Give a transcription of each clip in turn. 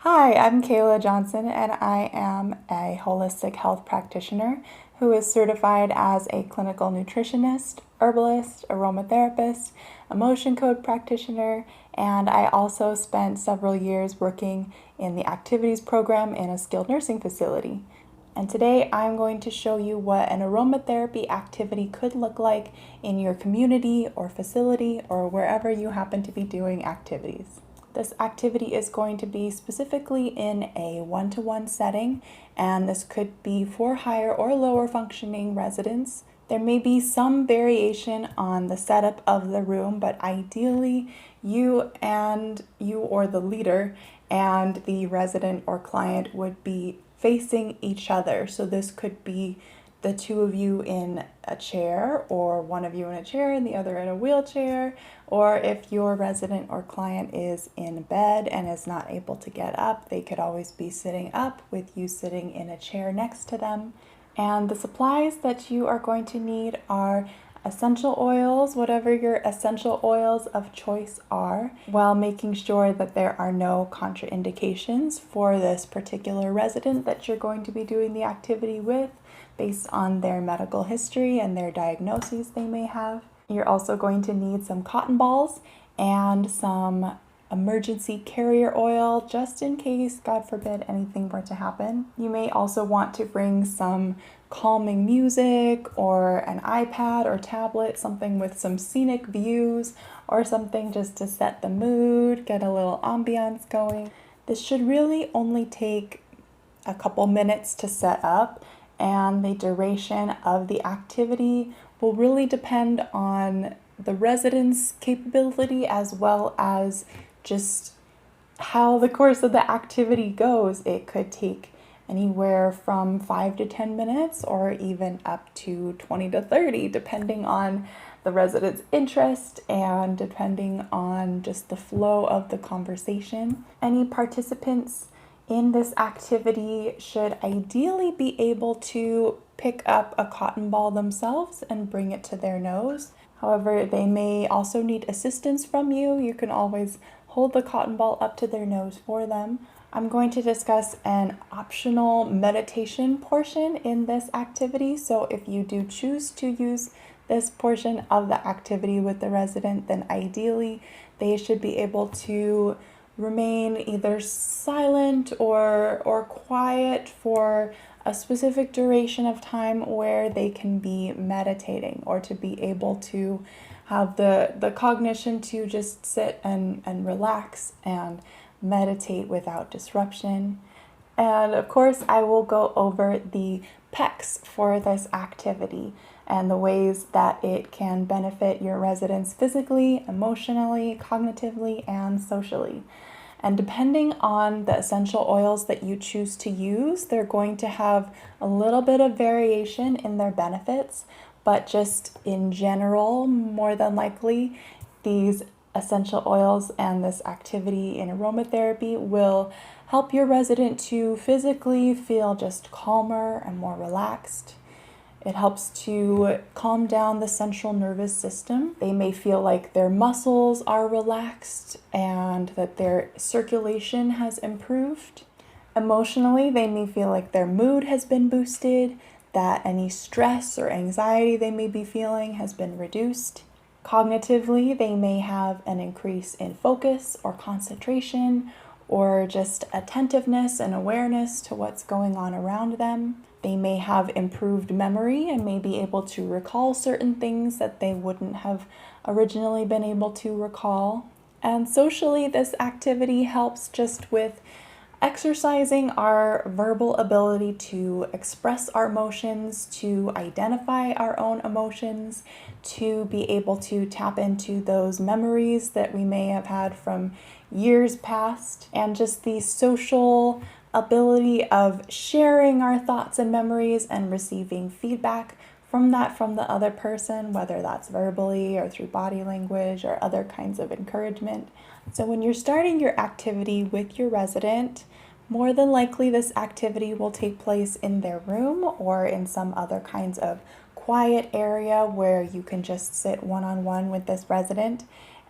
Hi, I'm Kayla Johnson, and I am a holistic health practitioner who is certified as a clinical nutritionist, herbalist, aromatherapist, emotion code practitioner, and I also spent several years working in the activities program in a skilled nursing facility. And today I'm going to show you what an aromatherapy activity could look like in your community or facility or wherever you happen to be doing activities. This activity is going to be specifically in a one-to-one setting, and this could be for higher or lower functioning residents. There may be some variation on the setup of the room, but ideally you or the leader and the resident or client would be facing each other. So this could be the two of you in a chair, or one of you in a chair and the other in a wheelchair, or if your resident or client is in bed and is not able to get up, they could always be sitting up with you sitting in a chair next to them. And the supplies that you are going to need are essential oils, whatever your essential oils of choice are, while making sure that there are no contraindications for this particular resident that you're going to be doing the activity with based on their medical history and their diagnoses they may have. You're also going to need some cotton balls and some emergency carrier oil just in case, God forbid, anything were to happen. You may also want to bring some calming music or an iPad or tablet, something with some scenic views or something just to set the mood, get a little ambiance going. This should really only take a couple minutes to set up, and the duration of the activity will really depend on the resident's capability as well as just how the course of the activity goes. It could take anywhere from 5 to 10 minutes or even up to 20 to 30, depending on the resident's interest and depending on just the flow of the conversation. Any participants in this activity should ideally be able to pick up a cotton ball themselves and bring it to their nose. However, they may also need assistance from you. You can always hold the cotton ball up to their nose for them. I'm going to discuss an optional meditation portion in this activity. So if you do choose to use this portion of the activity with the resident, then ideally they should be able to remain either silent or quiet for a specific duration of time where they can be meditating, or to be able to have the cognition to just sit and relax and meditate without disruption. And of course, I will go over the pecs for this activity and the ways that it can benefit your residents physically, emotionally, cognitively, and socially. And depending on the essential oils that you choose to use, they're going to have a little bit of variation in their benefits, but just in general, more than likely, these essential oils and this activity in aromatherapy will help your resident to physically feel just calmer and more relaxed. It helps to calm down the central nervous system. They may feel like their muscles are relaxed and that their circulation has improved. Emotionally, they may feel like their mood has been boosted, that any stress or anxiety they may be feeling has been reduced. Cognitively, they may have an increase in focus or concentration, or just attentiveness and awareness to what's going on around them. They may have improved memory and may be able to recall certain things that they wouldn't have originally been able to recall. And socially, this activity helps just with exercising our verbal ability to express our emotions, to identify our own emotions, to be able to tap into those memories that we may have had from years past, and just the social ability of sharing our thoughts and memories and receiving feedback from the other person, whether that's verbally or through body language or other kinds of encouragement. So when you're starting your activity with your resident, more than likely this activity will take place in their room or in some other kinds of quiet area where you can just sit one-on-one with this resident.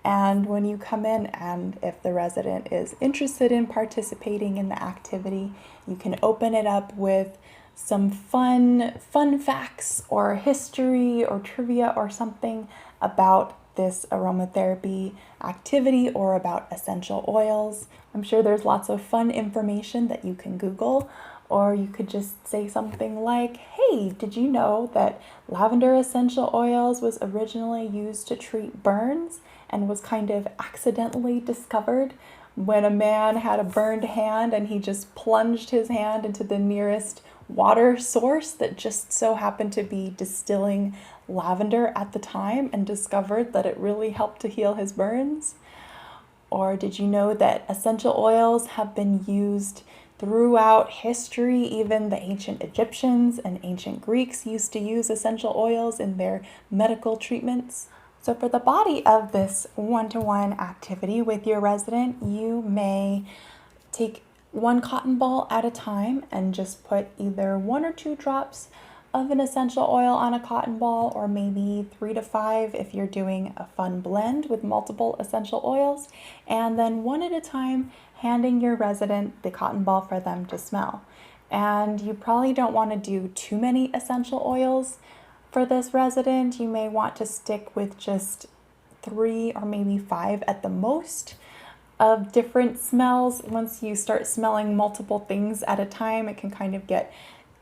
And when you come in, and if the resident is interested in participating in the activity, you can open it up with some fun facts or history or trivia or something about this aromatherapy activity or about essential oils. I'm sure there's lots of fun information that you can Google, or you could just say something like, hey, did you know that lavender essential oils was originally used to treat burns and was kind of accidentally discovered when a man had a burned hand and he just plunged his hand into the nearest water source that just so happened to be distilling lavender at the time, and discovered that it really helped to heal his burns? Or did you know that essential oils have been used throughout history? Even the ancient Egyptians and ancient Greeks used to use essential oils in their medical treatments. So for the body of this one-to-one activity with your resident, you may take one cotton ball at a time and just put either 1 or 2 drops of an essential oil on a cotton ball, or maybe 3 to 5 if you're doing a fun blend with multiple essential oils, and then one at a time handing your resident the cotton ball for them to smell. And you probably don't want to do too many essential oils for this resident. You may want to stick with just 3 or maybe 5 at the most of different smells. Once you start smelling multiple things at a time, it can kind of get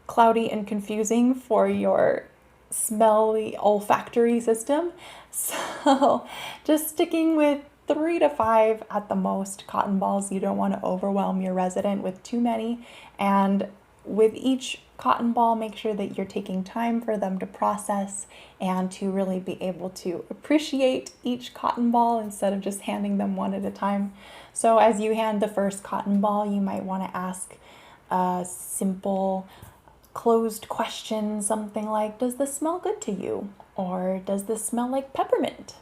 cloudy and confusing for your smelly olfactory system. So just sticking with 3 to 5 at the most cotton balls. You don't want to overwhelm your resident with too many. And with each cotton ball, make sure that you're taking time for them to process and to really be able to appreciate each cotton ball instead of just handing them one at a time. So as you hand the first cotton ball, you might want to ask a simple closed question, something like, does this smell good to you? Or does this smell like peppermint?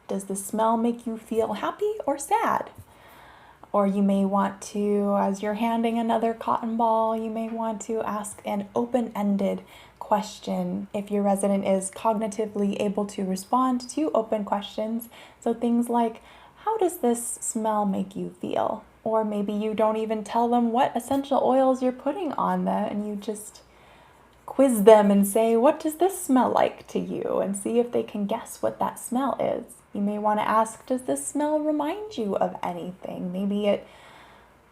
Does this smell make you feel happy or sad? Or you may want to, as you're handing another cotton ball, you may want to ask an open-ended question if your resident is cognitively able to respond to open questions. So things like, how does this smell make you feel? Or maybe you don't even tell them what essential oils you're putting on them, and you just quiz them and say, what does this smell like to you? And see if they can guess what that smell is. You may want to ask, does this smell remind you of anything? Maybe it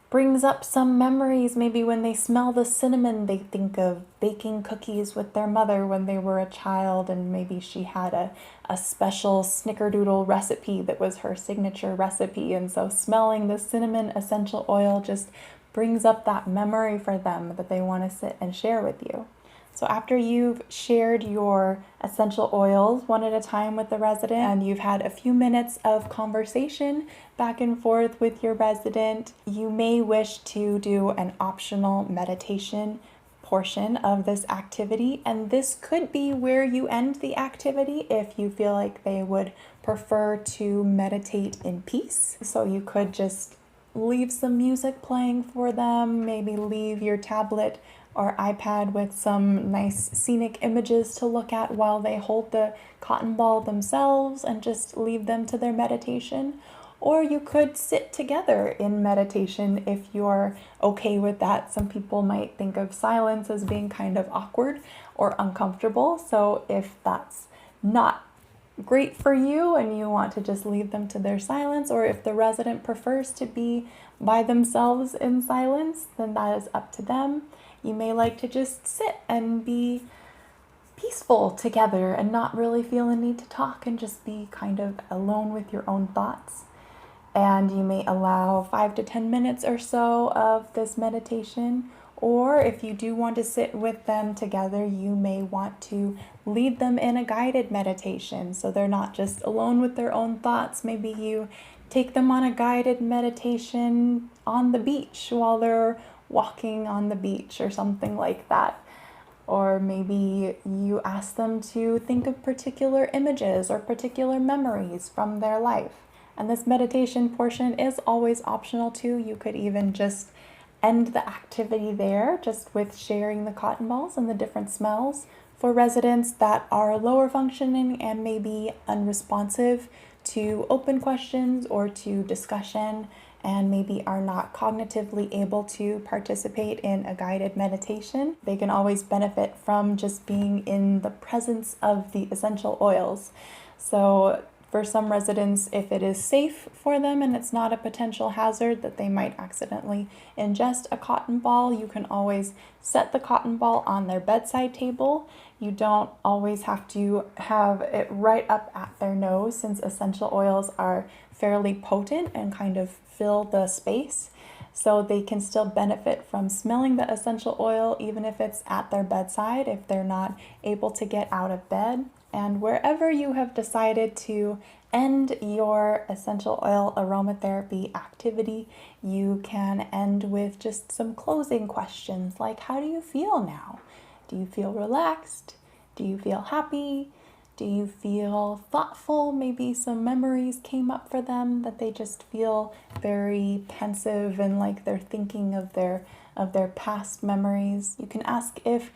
brings up some memories. Maybe when they smell the cinnamon, they think of baking cookies with their mother when they were a child, and maybe she had a special snickerdoodle recipe that was her signature recipe. And so smelling the cinnamon essential oil just brings up that memory for them that they want to sit and share with you. So after you've shared your essential oils one at a time with the resident, and you've had a few minutes of conversation back and forth with your resident, you may wish to do an optional meditation portion of this activity. And this could be where you end the activity if you feel like they would prefer to meditate in peace. So you could just leave some music playing for them, maybe leave your tablet or iPad with some nice scenic images to look at while they hold the cotton ball themselves, and just leave them to their meditation. Or you could sit together in meditation if you're okay with that. Some people might think of silence as being kind of awkward or uncomfortable. So if that's not great for you and you want to just leave them to their silence, or if the resident prefers to be by themselves in silence, then that is up to them. You may like to just sit and be peaceful together and not really feel a need to talk, and just be kind of alone with your own thoughts. And you may allow 5 to 10 minutes or so of this meditation. Or if you do want to sit with them together, you may want to lead them in a guided meditation so they're not just alone with their own thoughts. Maybe you take them on a guided meditation on the beach while they're walking on the beach or something like that. Or maybe you ask them to think of particular images or particular memories from their life. And this meditation portion is always optional too. You could even just end the activity there, just with sharing the cotton balls and the different smells. For residents that are lower functioning and maybe unresponsive to open questions or to discussion and maybe are not cognitively able to participate in a guided meditation, they can always benefit from just being in the presence of the essential oils. So for some residents, if it is safe for them and it's not a potential hazard that they might accidentally ingest a cotton ball, you can always set the cotton ball on their bedside table. You don't always have to have it right up at their nose, since essential oils are fairly potent and kind of fill the space. So they can still benefit from smelling the essential oil even if it's at their bedside, if they're not able to get out of bed. And wherever you have decided to end your essential oil aromatherapy activity, you can end with just some closing questions like, how do you feel now? Do you feel relaxed? Do you feel happy? Do you feel thoughtful? Maybe some memories came up for them that they just feel very pensive and like they're thinking of their past memories. You can ask if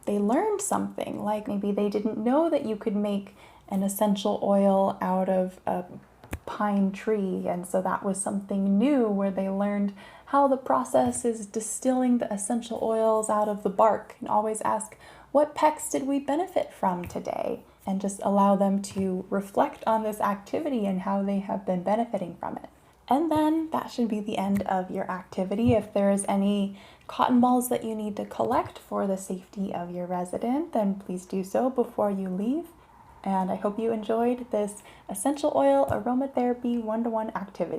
they learned something, like maybe they didn't know that you could make an essential oil out of a pine tree, and so that was something new where they learned how the process is distilling the essential oils out of the bark. And always ask, what pecks did we benefit from today? And just allow them to reflect on this activity and how they have been benefiting from it. And then that should be the end of your activity. If there is any cotton balls that you need to collect for the safety of your resident, then please do so before you leave. And I hope you enjoyed this essential oil aromatherapy 1-to-1 activity.